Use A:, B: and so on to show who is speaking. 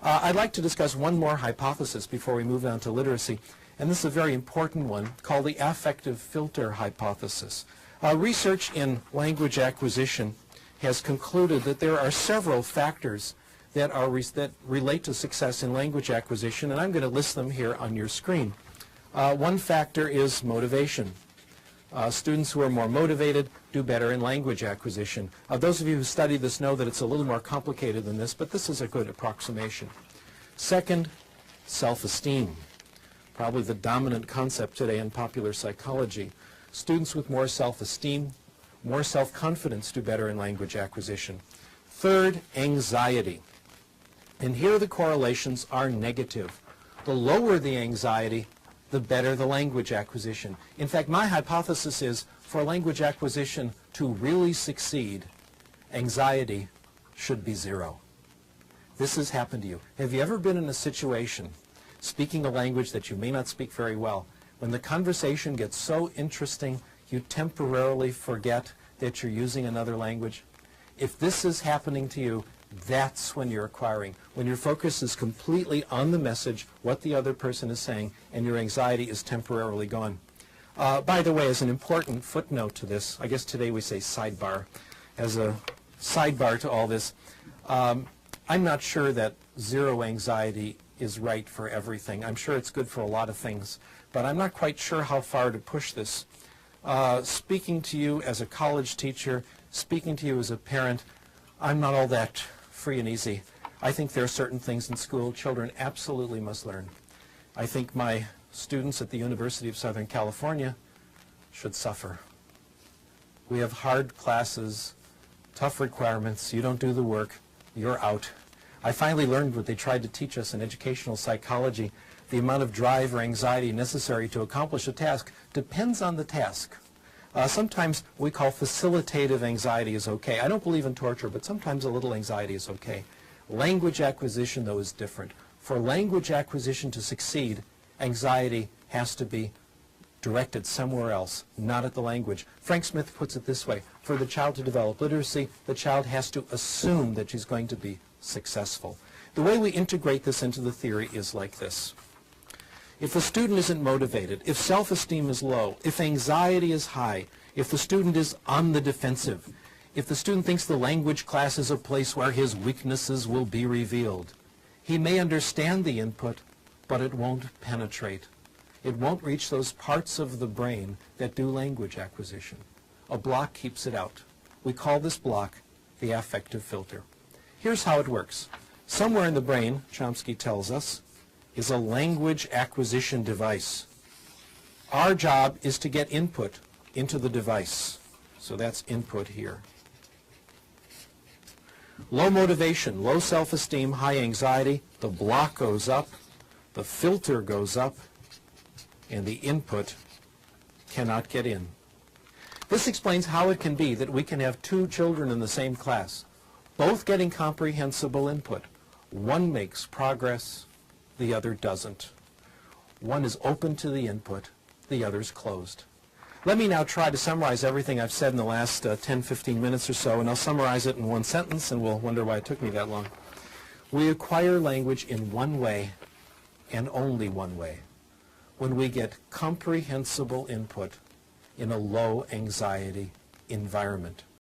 A: I'd like to discuss one more hypothesis before we move on to literacy, and this is a very important one called the affective filter hypothesis. Research in language acquisition has concluded that there are several factors that relate to success in language acquisition, and I'm going to list them here on your screen. One factor is motivation. Students who are more motivated do better in language acquisition. Those of you who study this know that it's a little more complicated than this, but this is a good approximation. Second, self-esteem. Probably the dominant concept today in popular psychology. Students with more self-esteem, more self-confidence do better in language acquisition. Third, anxiety. And here the correlations are negative. The lower the anxiety, the better the language acquisition. In fact, my hypothesis is for language acquisition to really succeed, anxiety should be 0. This has happened to you. Have you ever been in a situation, speaking a language that you may not speak very well, when the conversation gets so interesting, you temporarily forget that you're using another language? If this is happening to you, that's when you're acquiring. When your focus is completely on the message, what the other person is saying, and your anxiety is temporarily gone. By the way, as an important footnote to this, I guess today we say sidebar, as a sidebar to all this, I'm not sure that 0 anxiety is right for everything. I'm sure it's good for a lot of things, but I'm not quite sure how far to push this. Speaking to you as a college teacher, speaking to you as a parent, I'm not all that free and easy. I think there are certain things in school children absolutely must learn. I think my students at the University of Southern California should suffer. We have hard classes, tough requirements. You don't do the work, you're out. I finally learned what they tried to teach us in educational psychology. The amount of drive or anxiety necessary to accomplish a task depends on the task. Sometimes we call facilitative anxiety is okay. I don't believe in torture, but sometimes a little anxiety is okay. Language acquisition, though, is different. For language acquisition to succeed, anxiety has to be directed somewhere else, not at the language. Frank Smith puts it this way: for the child to develop literacy, the child has to assume that she's going to be successful. The way we integrate this into the theory is like this. If the student isn't motivated, if self-esteem is low, if anxiety is high, if the student is on the defensive, if the student thinks the language class is a place where his weaknesses will be revealed, he may understand the input, but it won't penetrate. It won't reach those parts of the brain that do language acquisition. A block keeps it out. We call this block the affective filter. Here's how it works. Somewhere in the brain, Chomsky tells us, is a language acquisition device. Our job is to get input into the device. So that's input here. Low motivation, low self-esteem, high anxiety, the block goes up, the filter goes up, and the input cannot get in. This explains how it can be that we can have 2 children in the same class, both getting comprehensible input. One makes progress, the other doesn't. One is open to the input, the other's closed. Let me now try to summarize everything I've said in the last 10-15 minutes or so, and I'll summarize it in one sentence, and we'll wonder why it took me that long. We acquire language in one way, and only one way, when we get comprehensible input in a low anxiety environment.